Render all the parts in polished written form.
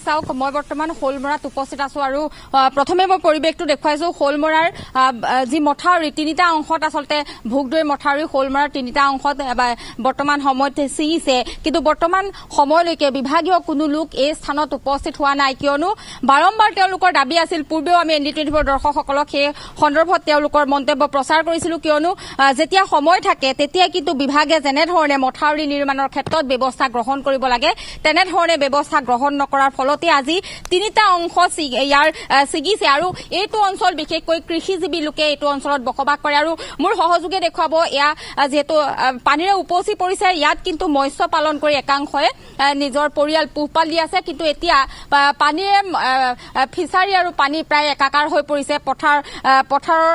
চাওক মই বৰ্তমান শোলমৰাত উপস্থিত আছো আৰু প্ৰথমে মই পৰিৱেশটো দেখুৱাইছো শোলমৰাৰ যি মথাউৰি তিনিটা অংশত আচলতে ভোগদৈ মথাউৰি শোলমৰাৰ তিনিটা অংশত বৰ্তমান সময়ত ছিগিছে কিন্তু বৰ্তমান সময়লৈকে বিভাগীয় কোনো লোক এই স্থানত উপস্থিত হোৱা নাই কিয়নো বাৰম্বাৰ তেওঁলোকৰ দাবী আছিল পূৰ্বেও আমি ND24 দৰ্শকসকলক সেই সন্দৰ্ভত তেওঁলোকৰ মন্তব্য প্ৰচাৰ কৰিছিলো কিয়নো যেতিয়া সময় থাকে তেতিয়া কিন্তু বিভাগে যেনেধৰণে মথাউৰি নিৰ্মাণৰ ক্ষেত্ৰত ব্যৱস্থা গ্ৰহণ কৰিব লাগে তেনেধৰণে ব্যৱস্থা গ্ৰহণ নকৰাৰ ফলতে আজি তিনিটা অংশ ইয়াৰ ছিগিছে আৰু এইটো অঞ্চল বিশেষকৈ কৃষিজীৱী লোকে এইটো অঞ্চলত বসবাস কৰে আৰু মোৰ সহযোগে দেখুৱাব এয়া যিহেতু পানীৰে উপচি পৰিছে ইয়াত কিন্তু মৎস্য পালন কৰি একাংশই নিজৰ পৰিয়াল পোহপাল দি আছে কিন্তু এতিয়া পানীৰে ফিচাৰী আৰু পানী প্ৰায় একাকাৰ হৈ পৰিছে পথাৰৰ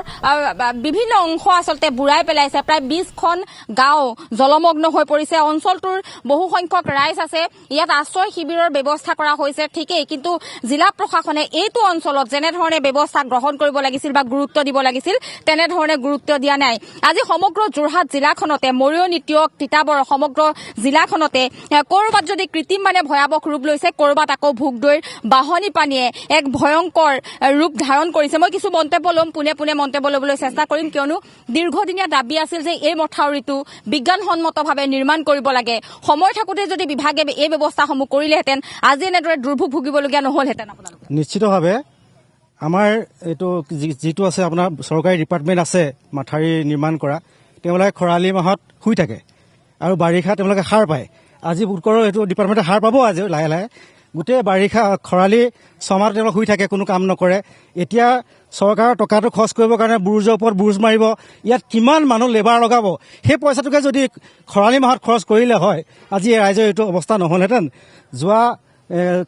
বিভিন্ন অংশ আচলতে বুৰাই পেলাইছে প্ৰায় 20খন গাঁও জলমগ্ন হৈ পৰিছে অঞ্চলটোৰ বহু সংখ্যক ৰাইজ আছে ইয়াত আশ্ৰয় শিবিৰৰ ব্যৱস্থা কৰা হৈছে ঠিকেই কিন্তু জিলা প্ৰশাসনে এইটো অঞ্চলত যেনেধৰণে ব্যৱস্থা গ্ৰহণ কৰিব লাগিছিল বা গুৰুত্ব দিব লাগিছিল তেনেধৰণে গুৰুত্ব দিয়া নাই আজি সমগ্ৰ যোৰহাট জিলাখনতে মৰিয়নি টিয়ক তিতাবৰ সমগ্ৰ জিলাখনতে কৰবাত যদি কৃত্ৰিম মানে ভয়াৱহ ৰূপ লৈছে কৰবাত আকৌ ভোগদৈৰ বাহনী পানীয়ে এক ভয়ংকৰ ৰূপ ধাৰণ কৰিছে মই কিছু মন্তব্য ল'ম পোনে পোনে মন্তব্য ল'বলৈ চেষ্টা কৰিম কিয়নো দীৰ্ঘদিনীয়া দাবী আছিল যে এই মথাউৰিটো বিজ্ঞানসন্মতভাৱে নিৰ্মাণ কৰিব লাগে সময় থাকোঁতে যদি বিভাগে এই ব্যৱস্থাসমূহ কৰিলেহেঁতেন আজি এনেদৰে দুৰ্ভোগ ভুগিবলগীয়া নহলহেঁতেন আপোনালোক নিশ্চিতভাৱে আমাৰ এইটো যিটো আছে আপোনাৰ চৰকাৰী ডিপাৰ্টমেণ্ট আছে মথাউৰি নিৰ্মাণ কৰা তেওঁলোকে খৰালি মাহত শুই থাকে আৰু বাৰিষা তেওঁলোকে সাৰ পায় আজি উৎকৰৰ এইটো ডিপাৰ্টমেণ্টে সাৰ পাব আজি লাহে লাহে গোটেই বাৰিষা খৰালি ছমাহ তেওঁলোকে শুই থাকে কোনো কাম নকৰে এতিয়া চৰকাৰৰ টকাটো খৰচ কৰিবৰ কাৰণে বুৰুজৰ ওপৰত বুৰুজ মাৰিব ইয়াত কিমান মানুহ লেবাৰ লগাব সেই পইচাটোকে যদি খৰালি মাহত খৰচ কৰিলে হয় আজি ৰাইজৰ এইটো অৱস্থা নহ'লহেঁতেন যোৱা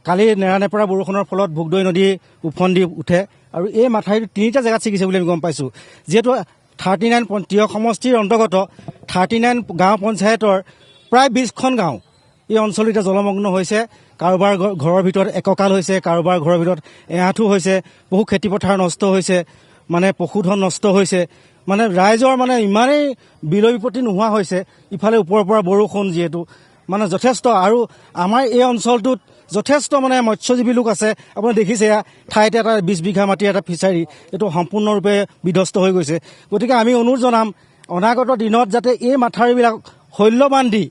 কালি নেৰানেপেৰা বৰষুণৰ ফলত ভোগদৈ নদী উফন্দি উঠে আৰু এই মথাউৰিটো তিনিটা জেগাত ছিগিছে বুলি আমি গম পাইছোঁ যিহেতু 39 টিয়ক সমষ্টিৰ অন্তৰ্গত 39 গাঁও পঞ্চায়তৰ প্ৰায় 20খন গাঁও এই অঞ্চল এতিয়া জলমগ্ন হৈছে কাৰোবাৰ ঘৰৰ ভিতৰত এককাল হৈছে কাৰোবাৰ ঘৰৰ ভিতৰত এআঁঠু হৈছে বহু খেতিপথাৰ নষ্ট হৈছে মানে পশুধন নষ্ট হৈছে মানে ৰাইজৰ মানে ইমানেই বিলৈ বিপত্তি নোহোৱা হৈছে ইফালে ওপৰৰ পৰা বৰষুণ যিহেতু মানে যথেষ্ট আৰু আমাৰ এই অঞ্চলটোত যথেষ্ট মানে মৎস্যজীৱী লোক আছে আপুনি দেখিছে ঠাইতে এটা 20 বিঘা মাটি এটা ফিচাৰী এইটো সম্পূৰ্ণৰূপে বিধ্বস্ত হৈ গৈছে গতিকে আমি অনুৰোধ জনাম অনাগত দিনত যাতে এই মথাউৰিবিলাক শৈল্যবান দি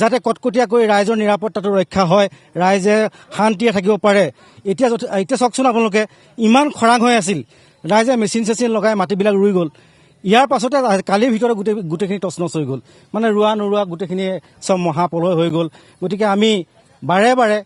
যাতে কটকটীয়া কৰি ৰাইজৰ নিৰাপত্তাটো ৰক্ষা হয় ৰাইজে শান্তিৰে থাকিব পাৰে এতিয়া চাওকচোন আপোনালোকে ইমান খৰাং হৈ আছিল ৰাইজে মেচিন চেচিন লগাই মাটিবিলাক ৰুই গ'ল ইয়াৰ পাছতে কালিৰ ভিতৰত গোটেইখিনি তছনছ হৈ গ'ল মানে ৰোৱা নোৰোৱা গোটেইখিনি চব মহাপলয় হৈ গ'ল গতিকে আমি বাৰে বাৰে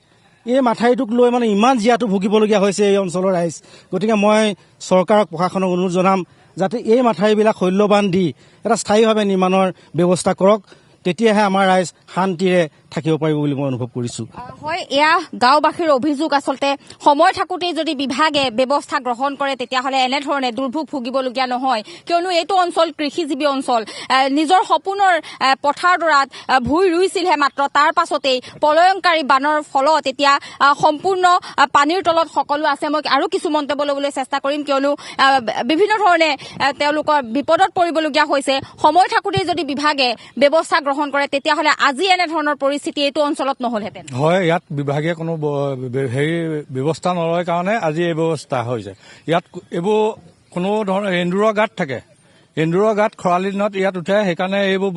এই মথাউৰিটোক লৈ মানে ইমান জীয়াটো ভুগিবলগীয়া হৈছে এই অঞ্চলৰ ৰাইজ গতিকে মই চৰকাৰক প্ৰশাসনক অনুৰোধ জনাম যাতে এই মথাউৰিবিলাক শৈল্যবান দি এটা স্থায়ীভাৱে নিৰ্মাণৰ ব্যৱস্থা কৰক তেতিয়াহে আমাৰ ৰাইজ শান্তিৰে থাকিব পাৰিব বুলি মই অনুভৱ কৰিছোঁ হয় এয়া গাঁওবাসীৰ অভিযোগ আচলতে সময় থাকোঁতেই যদি বিভাগে ব্যৱস্থা গ্ৰহণ কৰে তেতিয়াহ'লে এনেধৰণে দুৰ্ভোগ ভুগিবলগীয়া নহয় কিয়নো এইটো অঞ্চল কৃষিজীৱী অঞ্চল নিজৰ সপোনৰ পথাৰডৰাত ভুই ৰুইছিলহে মাত্ৰ তাৰ পাছতেই প্ৰলয়ংকাৰী বানৰ ফলত এতিয়া সম্পূৰ্ণ পানীৰ তলত সকলো আছে মই আৰু কিছু মন্তব্য ল'বলৈ চেষ্টা কৰিম কিয়নো বিভিন্ন ধৰণে তেওঁলোকৰ বিপদত পৰিবলগীয়া হৈছে সময় থাকোঁতেই যদি বিভাগে ব্যৱস্থা গ্ৰহণ কৰে তেতিয়াহ'লে আজি এনেধৰণৰ পৰিস্থিতি এইটো অঞ্চলত নহলহেঁতেন হয় ইয়াত বিভাগে কোনো হেৰি ব্যৱস্থা নলয় কাৰণে আজি এই ব্যৱস্থা হৈছে ইয়াত এইবোৰ কোনো ধৰণৰ এন্দুৰৰ গাঁত থাকে এন্দুৰৰ গাঁত খৰালি দিনত ইয়াত উঠে সেইকাৰণে এইবোৰ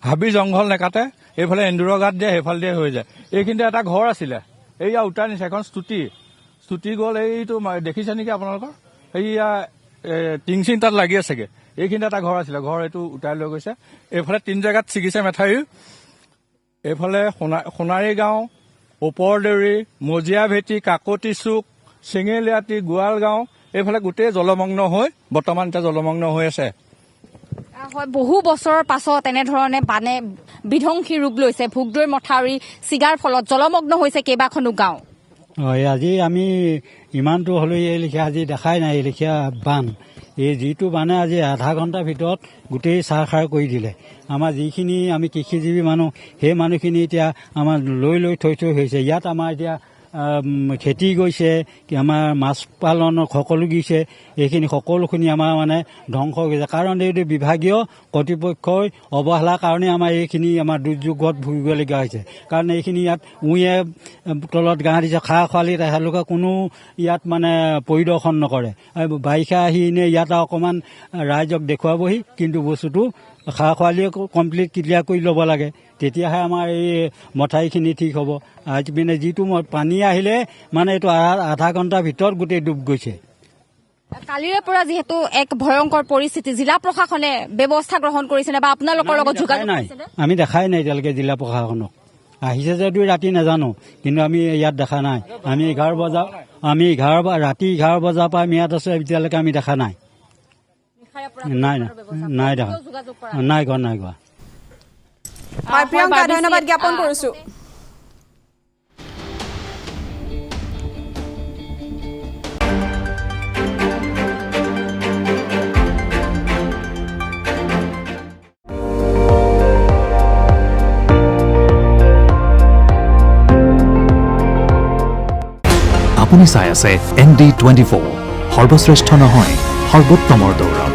হাবি জংঘল নেকাটে এইফালে এন্দুৰৰ গাঁত দিয়ে সেইফালে দিয়ে হৈ যায় এইখিনিতে এটা ঘৰ আছিলে এইয়া উঠাই নিছে এখন স্তুতি গ'ল এইটো দেখিছে নেকি আপোনালোকৰ এইয়া টিংচিং তাত লাগি আছেগে এইখিনিতে এটা ঘৰ আছিলে ঘৰ এইটো উঠাই লৈ গৈছে এইফালে 3 জেগাত ছিগিছে মথাউৰি এইফালে সোণাৰী গাঁও ওপৰদেউৰী মজিয়া ভেটি কাকতি চুক চিঙেলিয়াতি গোৱাল গাঁও এইফালে গোটেই জলমগ্ন হৈ বৰ্তমান এতিয়া জলমগ্ন হৈ আছে হয় বহু বছৰৰ পাছত এনেধৰণে বানে বিধ্বংসী ৰূপ লৈছে ভোগদৈৰ মথাউৰি ছিগাৰ ফলত জলমগ্ন হৈছে কেইবাখনো গাঁও হয় আজি আমি ইমানটো হ'লেও এই লেখীয়া আজি দেখাই নাই এই লেখীয়া বান এই যিটো বানে আজি আধা ঘণ্টাৰ ভিতৰত গোটেই চাৰখাৰ কৰি দিলে আমাৰ যিখিনি আমি কৃষিজীৱী মানুহ সেই মানুহখিনি এতিয়া আমাৰ লৈ থৈ হৈছে ইয়াত আমাৰ এতিয়া খেতি গৈছে, আমাৰ মাছ পালন সকলো গৈছে, এইখিনি সকলোখিনি আমাৰ মানে ধ্বংস গৈছে। কাৰণ এইটো বিভাগীয় কৰ্তৃপক্ষই অৱহেলাৰ কাৰণে আমাৰ এইখিনি আমাৰ দুৰ্যোগত ভুগিবলগীয়া হৈছে। কাৰণ এইখিনি ইয়াত উঁয়ে তলত গাঁত দিছে, খা খৰালি তেওঁলোকে কোনো ইয়াত মানে পৰিদৰ্শন নকৰে। বাৰিষা আহি এনে ইয়াত অকণমান ৰাইজক দেখুৱাবহি, কিন্তু বস্তুটো খা খৰালিয়ে কমপ্লিট ক্লিয়াৰ কৰি ল'ব লাগে, তেতিয়াহে আমাৰ এই মথাউৰিখিনি ঠিক হ'ব। আজি মানে যিটো পানী আহিলে মানে এইটো আধা ঘণ্টাৰ ভিতৰত গোটেই ডুব গৈছে। কালিৰে পৰা যিহেতু এক ভয়ংকৰ পৰিস্থিতি, জিলা প্ৰশাসনে ব্যৱস্থা গ্ৰহণ কৰিছেনে বা আপোনালোকৰ লগত যোগাযোগ নাই, কৰিছেনে? আমি দেখাই নাই এতিয়ালৈকে জিলা প্ৰশাসনক। আহিছে যদিও ৰাতি নাজানো, কিন্তু আমি ইয়াত দেখা নাই। আমি ৰাতি 11 বজাৰ পৰা আমি ইয়াত আছো, এতিয়ালৈকে আমি দেখা নাই। নাই দেখা, নাই কোৱা। হয় প্ৰিয়ংকা, ধন্যবাদ জ্ঞাপন কৰিছো। আপুনি চাই আছে ND24, সৰ্বশ্ৰেষ্ঠ নহয় সৰ্বোত্তমৰ দৌৰ।